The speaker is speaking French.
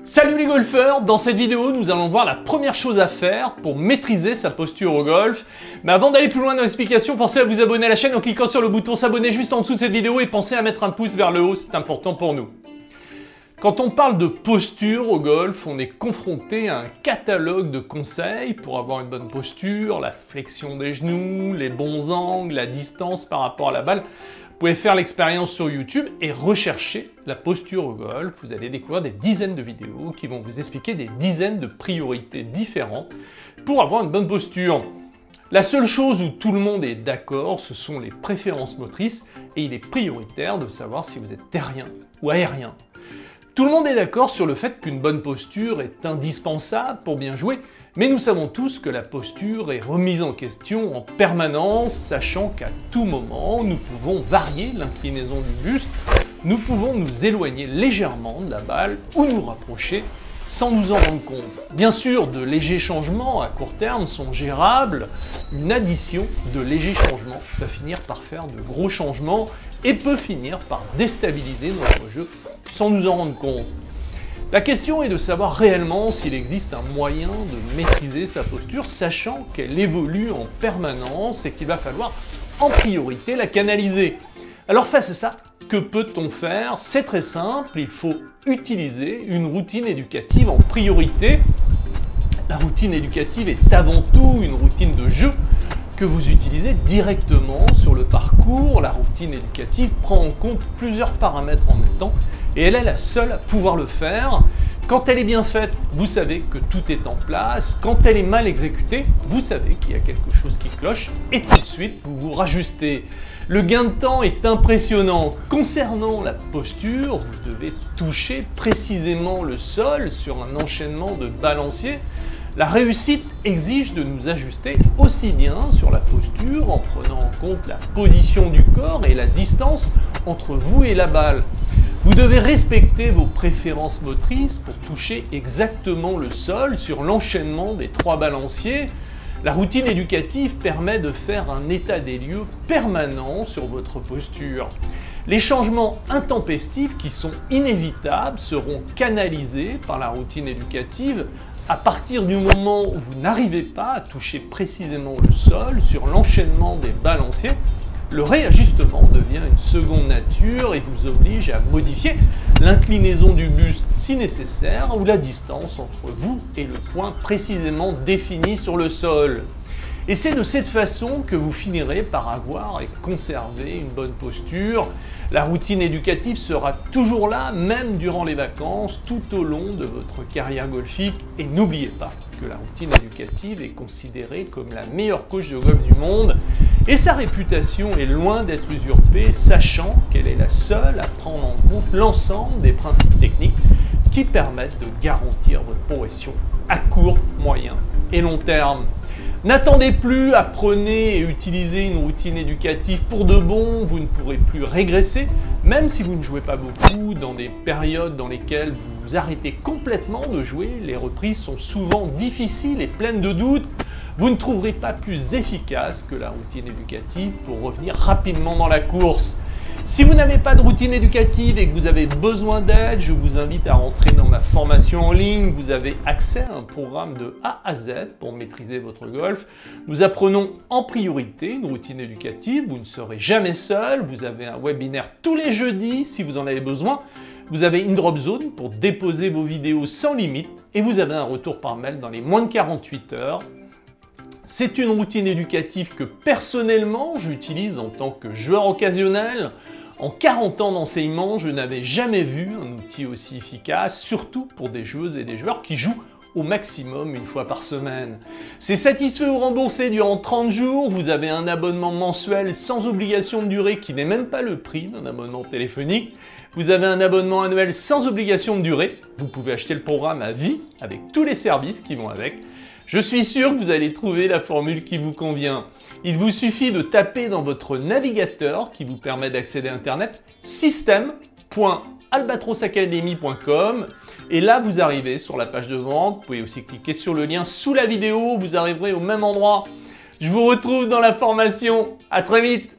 Salut les golfeurs, dans cette vidéo nous allons voir la première chose à faire pour maîtriser sa posture au golf. Mais avant d'aller plus loin dans l'explication, pensez à vous abonner à la chaîne en cliquant sur le bouton s'abonner juste en dessous de cette vidéo et pensez à mettre un pouce vers le haut, c'est important pour nous. Quand on parle de posture au golf, on est confronté à un catalogue de conseils pour avoir une bonne posture, la flexion des genoux, les bons angles, la distance par rapport à la balle. Vous pouvez faire l'expérience sur YouTube et rechercher la posture au golf. Vous allez découvrir des dizaines de vidéos qui vont vous expliquer des dizaines de priorités différentes pour avoir une bonne posture. La seule chose où tout le monde est d'accord, ce sont les préférences motrices et il est prioritaire de savoir si vous êtes terrien ou aérien. Tout le monde est d'accord sur le fait qu'une bonne posture est indispensable pour bien jouer, mais nous savons tous que la posture est remise en question en permanence, sachant qu'à tout moment, nous pouvons varier l'inclinaison du buste, nous pouvons nous éloigner légèrement de la balle ou nous rapprocher sans nous en rendre compte. Bien sûr, de légers changements à court terme sont gérables, une addition de légers changements va finir par faire de gros changements et peut finir par déstabiliser notre jeu sans nous en rendre compte. La question est de savoir réellement s'il existe un moyen de maîtriser sa posture, sachant qu'elle évolue en permanence et qu'il va falloir en priorité la canaliser. Alors face à ça, que peut-on faire? C'est très simple, il faut utiliser une routine éducative en priorité. La routine éducative est avant tout une routine de jeu que vous utilisez directement sur le parcours. La routine éducative prend en compte plusieurs paramètres en même temps et elle est la seule à pouvoir le faire. Quand elle est bien faite, vous savez que tout est en place. Quand elle est mal exécutée, vous savez qu'il y a quelque chose qui cloche et tout de suite, vous vous rajustez. Le gain de temps est impressionnant. Concernant la posture, vous devez toucher précisément le sol sur un enchaînement de balanciers. La réussite exige de nous ajuster aussi bien sur la posture en prenant en compte la position du corps et la distance entre vous et la balle. Vous devez respecter vos préférences motrices pour toucher exactement le sol sur l'enchaînement des 3 balanciers. La routine éducative permet de faire un état des lieux permanent sur votre posture. Les changements intempestifs qui sont inévitables seront canalisés par la routine éducative à partir du moment où vous n'arrivez pas à toucher précisément le sol sur l'enchaînement des balanciers. Le réajustement devient une seconde nature et vous oblige à modifier l'inclinaison du buste si nécessaire ou la distance entre vous et le point précisément défini sur le sol. Et c'est de cette façon que vous finirez par avoir et conserver une bonne posture. La routine éducative sera toujours là, même durant les vacances, tout au long de votre carrière golfique. Et n'oubliez pas que la routine éducative est considérée comme la meilleure coach de golf du monde. Et sa réputation est loin d'être usurpée, sachant qu'elle est la seule à prendre en compte l'ensemble des principes techniques qui permettent de garantir votre progression à court, moyen et long terme. N'attendez plus, apprenez et utilisez une routine éducative pour de bon, vous ne pourrez plus régresser, même si vous ne jouez pas beaucoup, dans des périodes dans lesquelles vous vous arrêtez complètement de jouer, les reprises sont souvent difficiles et pleines de doutes. Vous ne trouverez pas plus efficace que la routine éducative pour revenir rapidement dans la course. Si vous n'avez pas de routine éducative et que vous avez besoin d'aide, je vous invite à rentrer dans ma formation en ligne. Vous avez accès à un programme de A à Z pour maîtriser votre golf. Nous apprenons en priorité une routine éducative. Vous ne serez jamais seul. Vous avez un webinaire tous les jeudis si vous en avez besoin. Vous avez une drop zone pour déposer vos vidéos sans limite et vous avez un retour par mail dans les moins de 48 heures. C'est une routine éducative que personnellement j'utilise en tant que joueur occasionnel. En 40 ans d'enseignement, je n'avais jamais vu un outil aussi efficace, surtout pour des joueuses et des joueurs qui jouent au maximum une fois par semaine. C'est satisfait ou remboursé durant 30 jours, vous avez un abonnement mensuel sans obligation de durée qui n'est même pas le prix d'un abonnement téléphonique. Vous avez un abonnement annuel sans obligation de durée, vous pouvez acheter le programme à vie avec tous les services qui vont avec. Je suis sûr que vous allez trouver la formule qui vous convient. Il vous suffit de taper dans votre navigateur qui vous permet d'accéder à Internet system.albatrosacademy.com et là vous arrivez sur la page de vente. Vous pouvez aussi cliquer sur le lien sous la vidéo, vous arriverez au même endroit. Je vous retrouve dans la formation. À très vite.